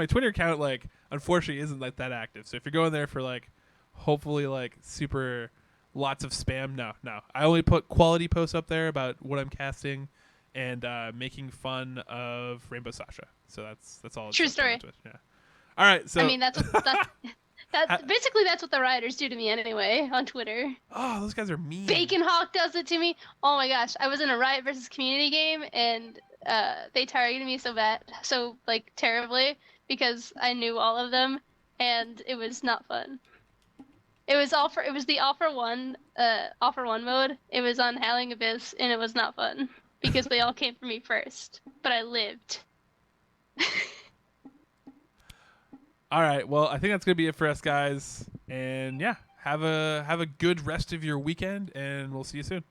Twitter account like unfortunately isn't like that active. So if you're going there for like hopefully like super lots of spam, no. I only put quality posts up there about what I'm casting and making fun of Rainbow Sasha. So that's all. True story. Yeah. All right. So I mean that's basically that's what the rioters do to me anyway on Twitter. Oh, those guys are mean. Bacon Hawk does it to me. Oh my gosh, I was in a Riot versus Community game and they targeted me so terribly because I knew all of them and it was not fun. It was the offer one mode. It was on Howling Abyss and it was not fun because they all came for me first, but I lived. All right. Well, I think that's gonna be it for us, guys. And yeah, have a good rest of your weekend, and we'll see you soon.